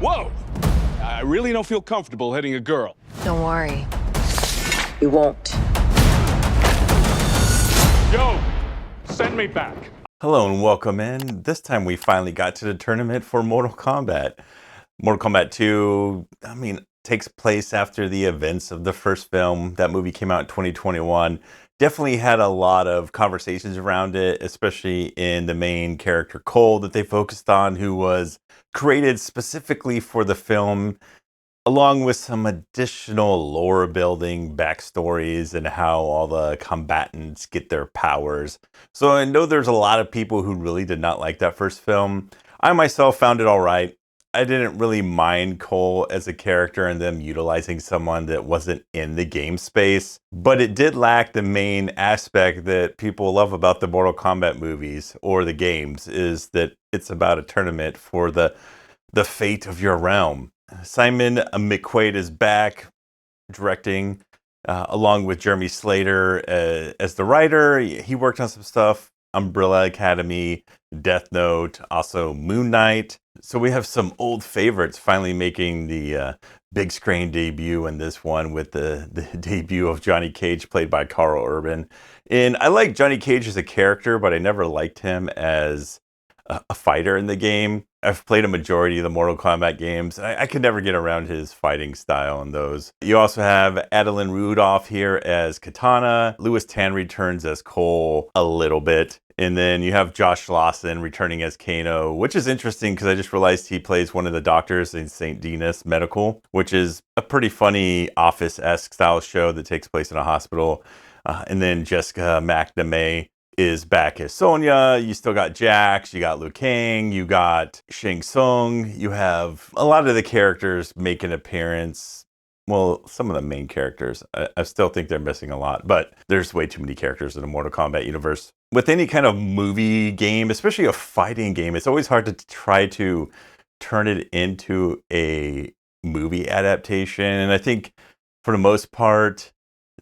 Whoa! I really don't feel comfortable hitting a girl. Don't worry. You won't. Yo! Send me back. Hello and welcome in. This time we finally got to the tournament for Mortal Kombat. Mortal Kombat 2, takes place after the events of the first film. That movie came out in 2021. Definitely had a lot of conversations around it, especially in the main character Cole that they focused on, who was created specifically for the film, along with some additional lore building backstories and how all the combatants get their powers. So I know there's a lot of people who really did not like that first film. I myself found it all right. I didn't really mind Cole as a character and them utilizing someone that wasn't in the game space, but it did lack the main aspect that people love about the Mortal Kombat movies or the games, is that it's about a tournament for the fate of your realm. Simon McQuaid is back directing, along with Jeremy Slater as the writer. He worked on some stuff, Umbrella Academy, Death Note, also Moon Knight. So we have some old favorites finally making the big screen debut in this one, with the debut of Johnny Cage, played by Carl Urban. And I like Johnny Cage as a character, but I never liked him as a fighter in the game. I've played a majority of the Mortal Kombat games. I could never get around his fighting style in those. You also have Adeline Rudolph here as Katana. Louis Tan returns as Cole a little bit. And then you have Josh Lawson returning as Kano, which is interesting because I just realized he plays one of the doctors in St. Denis Medical, which is a pretty funny Office-esque style show that takes place in a hospital. And then Jessica McNamee is back as Sonya. You still got Jax, you got Liu Kang, you got Shang Tsung. You have a lot of the characters make an appearance. Well, some of the main characters. I still think they're missing a lot, but there's way too many characters in the Mortal Kombat universe. With any kind of movie game, especially a fighting game, it's always hard to try to turn it into a movie adaptation. And I think for the most part,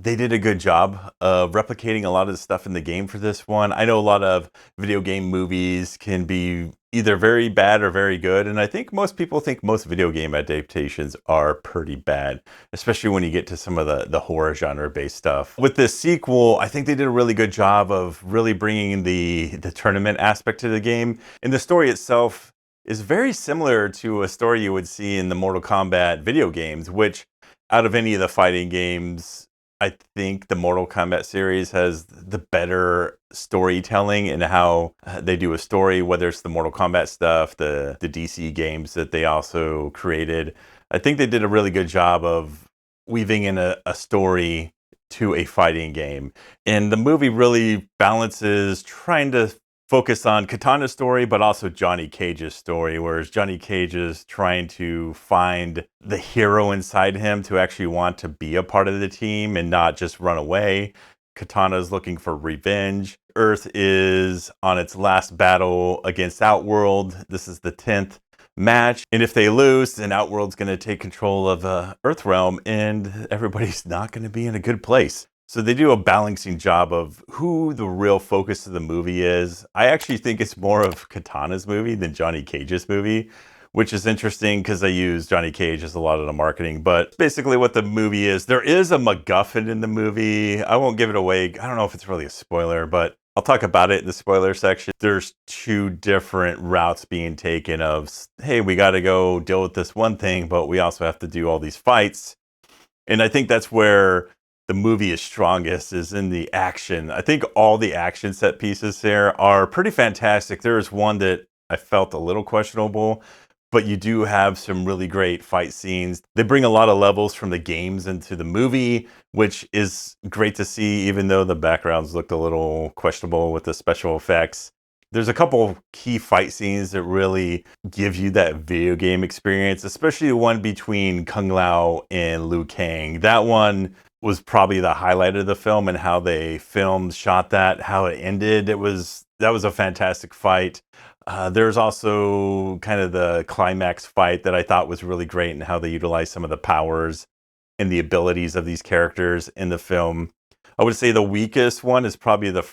they did a good job of replicating a lot of the stuff in the game for this one. I know a lot of video game movies can be either very bad or very good, and I think most people think most video game adaptations are pretty bad, especially when you get to some of the horror genre-based stuff. With this sequel, I think they did a really good job of really bringing the tournament aspect to the game, and the story itself is very similar to a story you would see in the Mortal Kombat video games, which out of any of the fighting games, I think the Mortal Kombat series has the better storytelling and how they do a story, whether it's the Mortal Kombat stuff, the DC games that they also created. I think they did a really good job of weaving in a story to a fighting game. And the movie really balances trying to focus on Katana's story, but also Johnny Cage's story, whereas Johnny Cage is trying to find the hero inside him to actually want to be a part of the team and not just run away. Katana is looking for revenge. Earth is on its last battle against Outworld. This is the 10th match, and if they lose, then Outworld's going to take control of Earth Realm, and everybody's not going to be in a good place. So they do a balancing job of who the real focus of the movie is. I actually think it's more of Katana's movie than Johnny Cage's movie, which is interesting because they use Johnny Cage as a lot of the marketing. But basically what the movie is, there is a MacGuffin in the movie. I won't give it away. I don't know if it's really a spoiler, but I'll talk about it in the spoiler section. There's two different routes being taken of, hey, we got to go deal with this one thing, but we also have to do all these fights. And I think that's where the movie is strongest, is in the action. I think all the action set pieces there are pretty fantastic. There is one that I felt a little questionable, but you do have some really great fight scenes. They bring a lot of levels from the games into the movie, which is great to see, even though the backgrounds looked a little questionable with the special effects. There's a couple key fight scenes that really give you that video game experience, especially the one between Kung Lao and Liu Kang. That one was probably the highlight of the film, and how they shot that, how it ended. That was a fantastic fight. There's also kind of the climax fight that I thought was really great, and how they utilized some of the powers and the abilities of these characters in the film. I would say the weakest one is probably the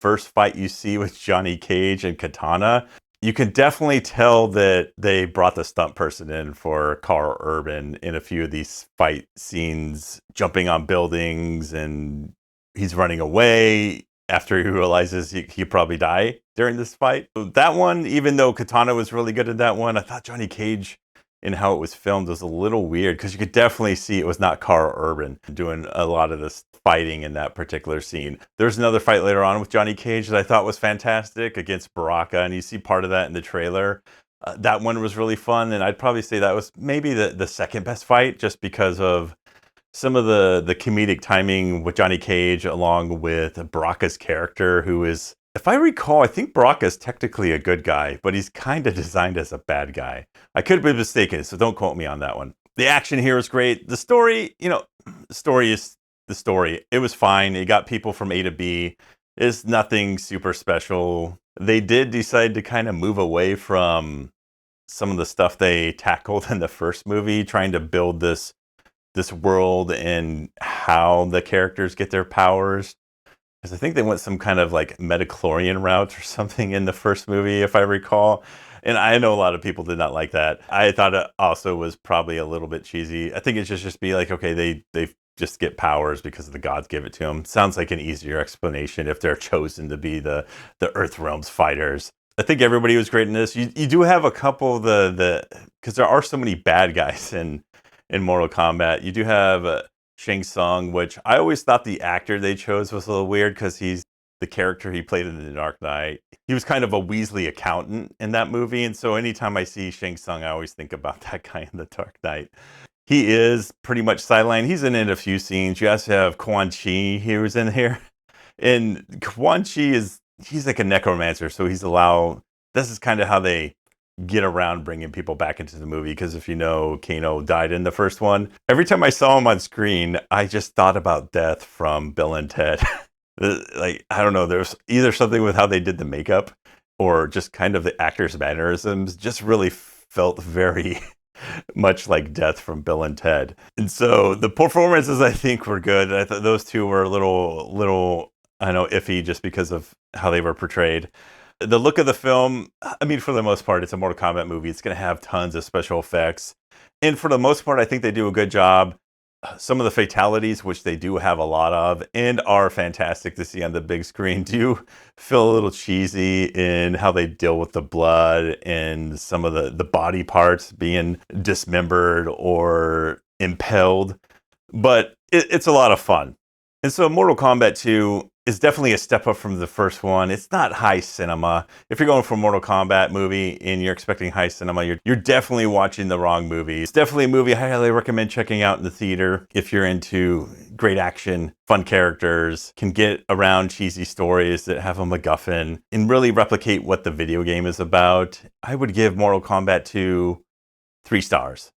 first fight you see with Johnny Cage and Katana. You can definitely tell that they brought the stunt person in for Carl Urban in a few of these fight scenes, jumping on buildings, and he's running away after he realizes he probably die during this fight. That one, even though Katana was really good at that one, I thought Johnny Cage and how it was filmed was a little weird because you could definitely see it was not Carl Urban doing a lot of this fighting in that particular scene. There's another fight later on with Johnny Cage that I thought was fantastic against Baraka, and you see part of that in the trailer. That one was really fun, and I'd probably say that was maybe the second best fight just because of some of the comedic timing with Johnny Cage along with Baraka's character, who is, if I recall, I think Baraka is technically a good guy, but he's kind of designed as a bad guy. I could have been mistaken, so don't quote me on that one. The action here is great. The story, the story is the story. It was fine. It got people from A to B. It's nothing super special. They did decide to kind of move away from some of the stuff they tackled in the first movie, trying to build this world and how the characters get their powers. Because I think they went some kind of like Metachlorian route or something in the first movie, if I recall. And I know a lot of people did not like that. I thought it also was probably a little bit cheesy. I think it should just be like, okay, they just get powers because the gods give it to them. Sounds like an easier explanation if they're chosen to be the Earth Realms fighters. I think everybody was great in this. You do have a couple of because there are so many bad guys in Mortal Kombat. You do have Shang Tsung, which I always thought the actor they chose was a little weird because he's the character he played in The Dark Knight. He was kind of a Weasley accountant in that movie, and so anytime I see Shang Tsung, I always think about that guy in The Dark Knight. He is pretty much sidelined. He's in a few scenes. You also have Quan Chi, he was in here. And Quan Chi he's like a necromancer, so this is kind of how they get around bringing people back into the movie, because if you know, Kano died in the first one. Every time I saw him on screen, I just thought about Death from Bill and Ted. Like, I don't know, there's either something with how they did the makeup or just kind of the actors' mannerisms just really felt very much like Death from Bill and Ted. And so the performances, I think, were good. I thought those two were a little I know, iffy just because of how they were portrayed. The look of the film, I mean, for the most part, it's a Mortal Kombat movie. It's going to have tons of special effects. And for the most part, I think they do a good job. Some of the fatalities, which they do have a lot of and are fantastic to see on the big screen, do feel a little cheesy in how they deal with the blood and some of the body parts being dismembered or impaled. But it's a lot of fun. And so Mortal Kombat 2 is definitely a step up from the first one. It's not high cinema. If you're going for a Mortal Kombat movie and you're expecting high cinema, you're definitely watching the wrong movie. It's definitely a movie I highly recommend checking out in the theater if you're into great action, fun characters, can get around cheesy stories that have a MacGuffin, and really replicate what the video game is about. I would give Mortal Kombat 2 3 stars.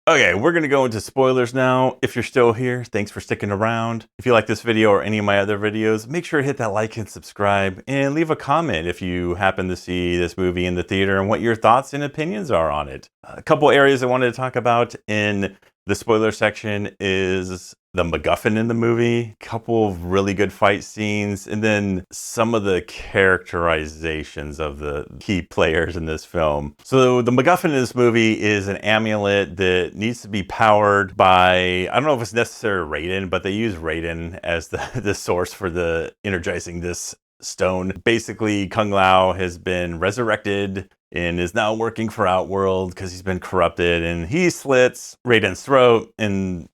Okay, we're going to go into spoilers now. If you're still here, thanks for sticking around. If you like this video or any of my other videos, make sure to hit that like and subscribe, and leave a comment if you happen to see this movie in the theater and what your thoughts and opinions are on it. A couple areas I wanted to talk about in the spoiler section is the MacGuffin in the movie, a couple of really good fight scenes, and then some of the characterizations of the key players in this film. So the MacGuffin in this movie is an amulet that needs to be powered by, I don't know if it's necessarily Raiden, but they use Raiden as the source for the energizing this stone. Basically, Kung Lao has been resurrected and is now working for Outworld because he's been corrupted, and he slits Raiden's throat and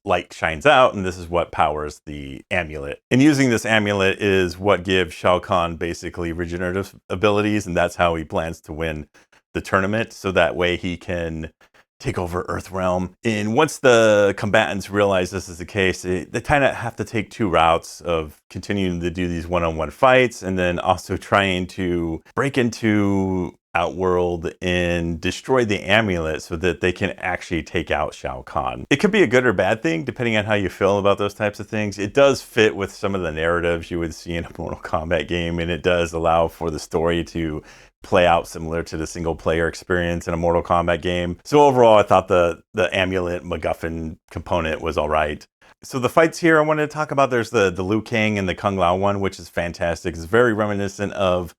light shines out, and this is what powers the amulet. And using this amulet is what gives Shao Kahn basically regenerative abilities, and that's how he plans to win the tournament, so that way he can take over Earthrealm. And once the combatants realize this is the case, they kind of have to take two routes of continuing to do these one-on-one fights, and then also trying to break into Outworld and destroy the amulet so that they can actually take out Shao Kahn. It could be a good or bad thing depending on how you feel about those types of things. It does fit with some of the narratives you would see in a Mortal Kombat game, and it does allow for the story to play out similar to the single player experience in a Mortal Kombat game. So overall, I thought the amulet MacGuffin component was all right. So the fights here I wanted to talk about, there's the Liu Kang and the Kung Lao one, which is fantastic. It's very reminiscent of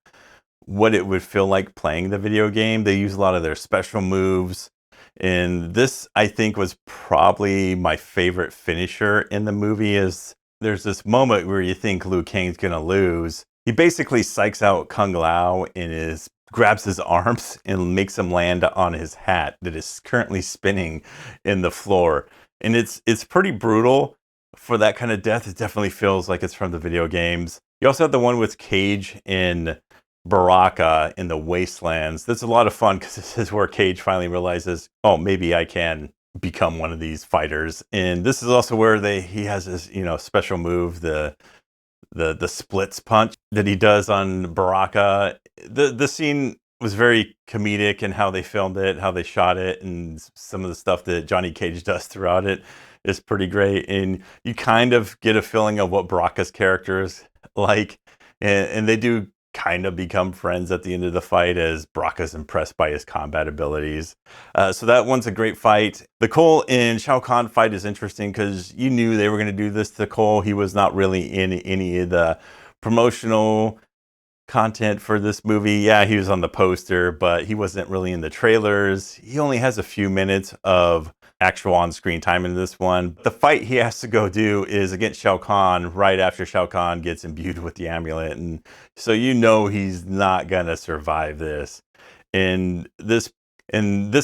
what it would feel like playing the video game. They use a lot of their special moves. And this, I think, was probably my favorite finisher in the movie. Is there's this moment where you think Liu Kang's going to lose. He basically psychs out Kung Lao and grabs his arms and makes him land on his hat that is currently spinning in the floor. And it's pretty brutal for that kind of death. It definitely feels like it's from the video games. You also have the one with Cage in Baraka in the Wastelands. That's a lot of fun because this is where Cage finally realizes, oh, maybe I can become one of these fighters. And this is also where he has this, special move, the splits punch that he does on Baraka. The scene was very comedic in how they filmed it, how they shot it, and some of the stuff that Johnny Cage does throughout it is pretty great. And you kind of get a feeling of what Baraka's character is like, and they do kind of become friends at the end of the fight as Baraka's impressed by his combat abilities. So that one's a great fight. The Cole and Shao Kahn fight is interesting because you knew they were going to do this to Cole. He was not really in any of the promotional content for this movie. Yeah, he was on the poster, but he wasn't really in the trailers. He only has a few minutes of actual on-screen time in this one. The fight he has to go do is against Shao Kahn right after Shao Kahn gets imbued with the amulet, and so he's not gonna survive this. And this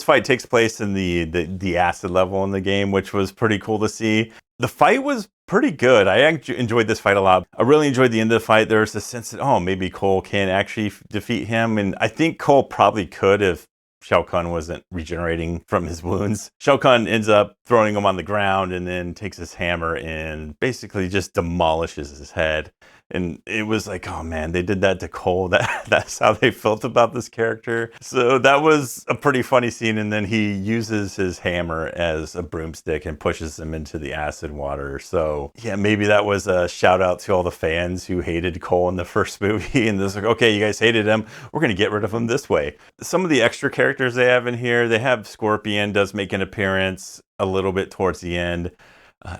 fight takes place in the acid level in the game, which was pretty cool to see. The fight was pretty good. I enjoyed this fight a lot. I really enjoyed the end of the fight. There was a sense that, oh, maybe Cole can actually defeat him. And I think Cole probably could if Shao Kahn wasn't regenerating from his wounds. Shao Kahn ends up throwing him on the ground and then takes his hammer and basically just demolishes his head. And it was like, oh man, they did that to Cole. That's how they felt about this character. So that was a pretty funny scene. And then he uses his hammer as a broomstick and pushes him into the acid water. So yeah, maybe that was a shout out to all the fans who hated Cole in the first movie. And this like, okay, you guys hated him. We're going to get rid of him this way. Some of the extra characters they have in here, they have Scorpion does make an appearance a little bit towards the end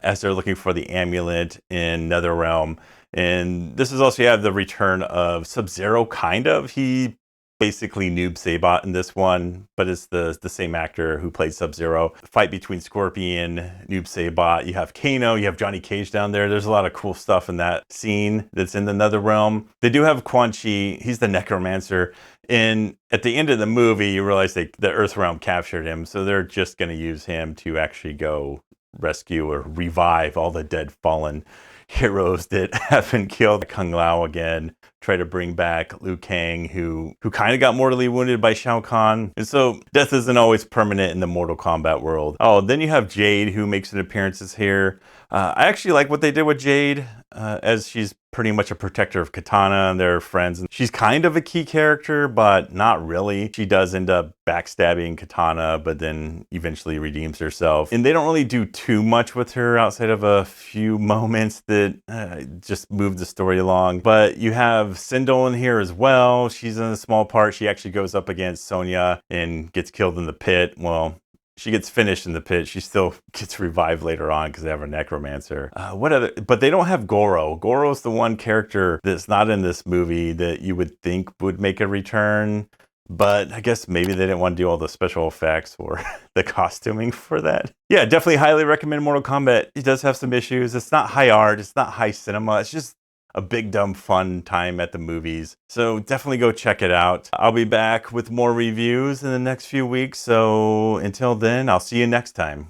as they're looking for the amulet in NetherRealm. And this is also, you have the return of Sub-Zero, kind of. He basically Noob Saibot in this one, but it's the same actor who played Sub-Zero. Fight between Scorpion, Noob Saibot. You have Kano, you have Johnny Cage down there. There's a lot of cool stuff in that scene that's in the NetherRealm. They do have Quan Chi. He's the Necromancer. And at the end of the movie, you realize the Earthrealm captured him, so they're just going to use him to actually go rescue or revive all the dead fallen heroes that have been killed. Kung Lao again, try to bring back Liu Kang, who kind of got mortally wounded by Shao Kahn. And so death isn't always permanent in the Mortal Kombat world. Oh, then you have Jade, who makes an appearance here. I actually like what they did with Jade, as she's pretty much a protector of Katana and their friends. And she's kind of a key character, but not really. She does end up backstabbing Katana, but then eventually redeems herself. And they don't really do too much with her outside of a few moments that just move the story along. But you have Sindel in here as well. She's in a small part. She actually goes up against Sonya and gets killed in the pit. Well, she gets finished in the pit. She still gets revived later on because they have a necromancer. But they don't have Goro. Goro's the one character that's not in this movie that you would think would make a return. But I guess maybe they didn't want to do all the special effects or the costuming for that. Yeah, definitely highly recommend Mortal Kombat. It does have some issues. It's not high art. It's not high cinema. It's just a big, dumb, fun time at the movies. So definitely go check it out. I'll be back with more reviews in the next few weeks. So until then, I'll see you next time.